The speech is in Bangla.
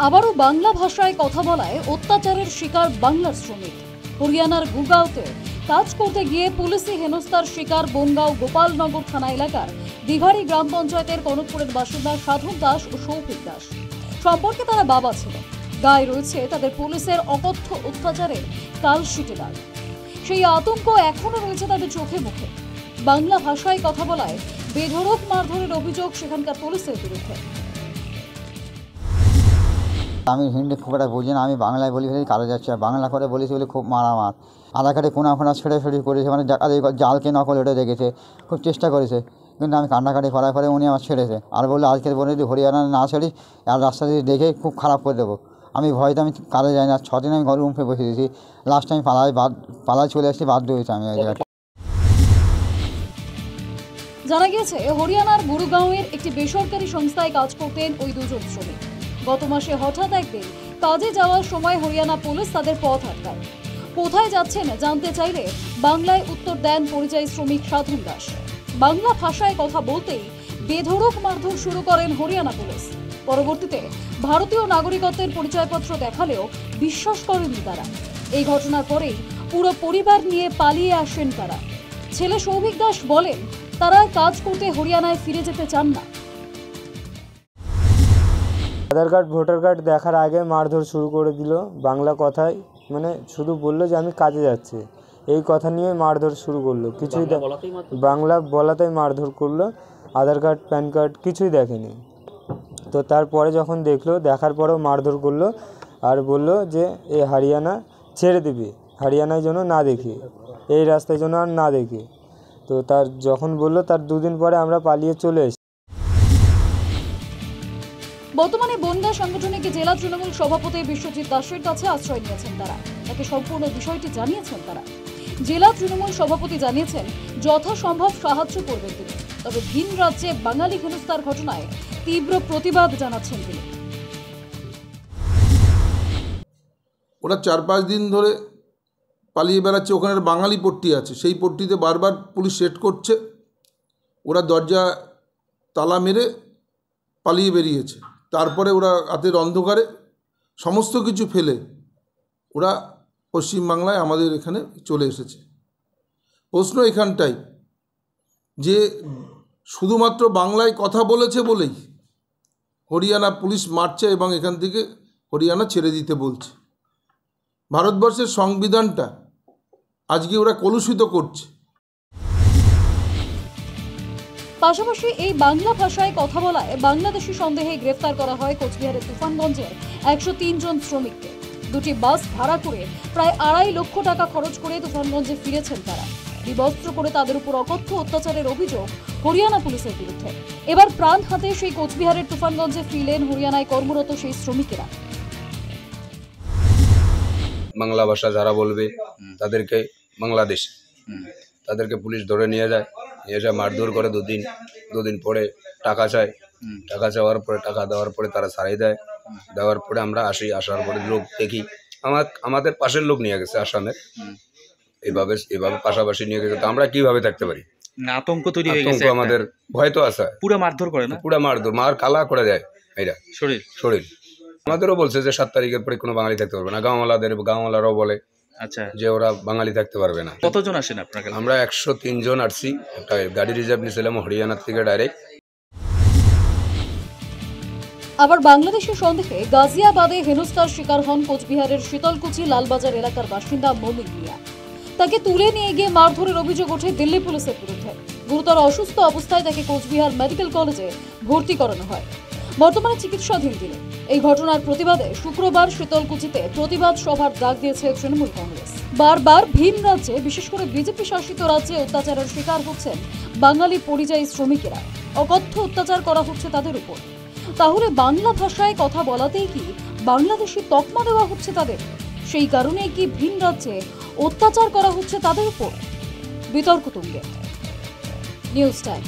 আবারও বাংলা ভাষায় কথা বলায় অত্যাচারের শিকার বাংলার শ্রমিক। হরিয়ানার গুগাঁওতে কাজ করতে গিয়ে পুলিশি হেনস্থার শিকার বনগাঁও গোপালনগর থানা এলাকার দিঘাড়ি গ্রাম পঞ্চায়েতের কনকপুরের বাসিন্দা সাধক দাস ও সৌভিক দাস। সম্পর্কে তারা বাবা ছিলেন। গায়ে রয়েছে তাদের পুলিশের অকথ্য অত্যাচারের কালশিটে দাগ। সেই আতঙ্ক এখনো রয়েছে তাদের চোখে মুখে। বাংলা ভাষায় কথা বলায় বেধড়ক মারধরের অভিযোগ সেখানকার পুলিশের বিরুদ্ধে। আমি হিন্দি খুব একটা বুঝি না, আমি বাংলায় বলি বলেই কাজে যাচ্ছি, আর বাংলা করে বলেছি বলে খুব মারামার। আধার কার্ডে কোনা ছেড়ে করেছে, মানে জালকে নকল এটা দেখেছে, খুব চেষ্টা করেছে, কিন্তু আমি কান্নাকাটি করার পরে উনি আমার ছেড়েছে। আর বললো আজকে বলে যদি হরিয়ানা না ছাড়ি আর রাস্তা দিয়ে দেখে খুব খারাপ করে দেবো। আমি ভয়তে আমি কাজে যাই না। 6 দিন আমি ঘরে উঠে বসে দিয়েছি। লাস্ট টাইম পালায় চলে এসেছি, বাধ্য হয়েছে আমি ওই জায়গায়। জানা গিয়েছে হরিয়ানার গুরুগাঁওয়ের একটি বেসরকারি সংস্থায় কাজ করতেন ওই দুজন শ্রমিক। গত মাসে হঠাৎ একদিন কাজে যাওয়ার সময় হরিয়ানা পুলিশ তাদের পথ আটকায়। কোথায় যাচ্ছেন জানতে চাইলে বাংলায় উত্তর দেন পরিযায়ী শ্রমিক সাধক দাস। বাংলা ভাষায় কথা বলতেই বেধড়ক মারধর শুরু করেন হরিয়ানা পুলিশ। পরবর্তীতে ভারতীয় নাগরিকত্বের পরিচয়পত্র দেখালেও বিশ্বাস করেননি তারা। এই ঘটনার পরেই পুরো পরিবার নিয়ে পালিয়ে আসেন তারা। ছেলে সৌভিক দাস বলেন তারা কাজ করতে হরিয়ানায় ফিরে যেতে চান না। আধার কার্ড ভোটার কার্ড দেখার আগে মারধর শুরু করে দিল বাংলা কথায়, মানে শুধু বললো যে আমি কাজে যাচ্ছি, এই কথা নিয়ে মারধর শুরু করলো। কিছুই বাংলা বলাতেই মারধর করলো। আধার কার্ড প্যান কার্ড কিছুই দেখেনি। তো তারপরে যখন দেখলো, দেখার পরেও মারধর করলো আর বললো যে এ হরিয়ানা ছেড়ে দিবি, হরিয়ানায় যেন না দেখি, এই রাস্তায় যেন আর না দেখি। তো তার যখন বললো তার 2 দিন পরে আমরা পালিয়ে চলে এসেছি। বর্তমানে বনগাঁ সাংগঠনিক জেলা তৃণমূল সভাপতি বিশ্বজিৎ দাসের কাছে আশ্রয় নিয়েছেন তারা। তাকে সম্পূর্ণ বিষয়টি জানিয়েছেন তারা। জেলা তৃণমূল সভাপতি জানিয়েছেন যথাসম্ভব সাহায্য করবেন তিনি, তবে ভিন রাজ্যে বাঙালি হেনস্থার ঘটনায় তীব্র প্রতিবাদ জানাচ্ছেন তিনি। ওরা 4-5 দিন ধরে পালিয়ে বেড়াচ্ছে। ওখানে বাঙালি পট্টি আছে, সেই পট্টিতে বারবার পুলিশ সেট করছে। ওরা দরজা তালা মেরে পালিয়ে বেরিয়েছে। তারপরে ওরা রাতের অন্ধকারে সমস্ত কিছু ফেলে ওরা পশ্চিমবাংলায় আমাদের এখানে চলে এসেছে। প্রশ্ন এখানটাই যে শুধুমাত্র বাংলায় কথা বলেছে বলেই হরিয়ানা পুলিশ মারছে এবং এখান থেকে হরিয়ানা ছেড়ে দিতে বলছে। ভারতবর্ষের সংবিধানটা আজকে ওরা কলুষিত করছে। পাশাপাশি এই বাংলা ভাষায় কথা বলায় বাংলাদেশি সন্দেহে গ্রেফতার করা হয় কোচবিহারের তুফানগঞ্জের 103 জন শ্রমিককে। 2টি বাস ভাড়া করে প্রায় 2.5 লক্ষ টাকা খরচ করে তুফানগঞ্জে ফিরেছেন তারা। বিবস্ত্র করে তাদের উপর অকথ্য অত্যাচারের অভিযোগ হরিয়ানা পুলিশের বিরুদ্ধে। এবার প্রাণ হাতে সেই কোচবিহারের তুফানগঞ্জে ফিরলেন হরিয়ানায় কর্মরত সেই শ্রমিকেরা। বাংলা ভাষা যারা বলবে তাদেরকে বাংলাদেশ তাদেরকে পুলিশ ধরে নিয়ে যায় মারধর করে। 2 দিন পরে টাকা চায়। টাকা চাওয়ার পরে টাকা দেওয়ার পরে তারা ছাড়াই দেয়। দেওয়ার পরে আমরা আসার পরে লোক দেখি আমাদের পাশের লোক নিয়ে গেছে আসামের। এইভাবে পাশাপাশি নিয়ে গেছে। তো আমরা কিভাবে থাকতে পারি? আতঙ্ক তৈরি হয়ে গেছে। আমাদের ভয় তো আছে। পুরো মারধর করে না? পুরো মারধর, মার কালা করে দেয় এরা শরীর। আমাদেরও বলছে যে 7 তারিখের পরে কোনো বাঙালি থাকতে পারবে না। গাঁওয়ালারাও বলে আচ্ছা যে ওরা বাঙালি থাকতে পারবে না। কতজন আসেন আপনার? আমরা 103 জন আসছি। একটা গাড়ি রিজার্ভ নিয়েছিলাম হরিয়ানা থেকে ডাইরেক্ট। আবার বাংলাদেশের সন্দেহে গাজিয়াবাদে হেনস্থার শিকার হন কোচবিহারের শীতলকুচি লালবাজার এলাকার বাসিন্দা মমিন মিয়া। তাকে তুলে নিয়ে গিয়ে মারধরের অভিযোগ ওঠে দিল্লি পুলিশের বিরুদ্ধে। গুরুতর অসুস্থ অবস্থায় তাকে কোচবিহার মেডিকেল কলেজে ভর্তি করানো হয়। বর্তমানে চিকিৎসাধীন তিনি। এই ঘটনার প্রতিবাদে শুক্রবার শীতলকুচিতে প্রতিবাদ সভার ডাক দিয়েছে তৃণমূল কংগ্রেস। বারবার ভিন রাজ্যে, বিশেষ করে বিজেপি শাসিত রাজ্যে অত্যাচারের শিকার হচ্ছেন বাঙালি পরিযায়ী শ্রমিকেরা। অকথ্য অত্যাচার করা হচ্ছে তাদের উপর। তাহলে বাংলা ভাষায় কথা বলাতেই কি বাংলাদেশি তকমা দেওয়া হচ্ছে তাদের? সেই কারণেই কি ভিন রাজ্যে অত্যাচার করা হচ্ছে তাদের উপর? বিতর্ক তুঙ্গে। News time.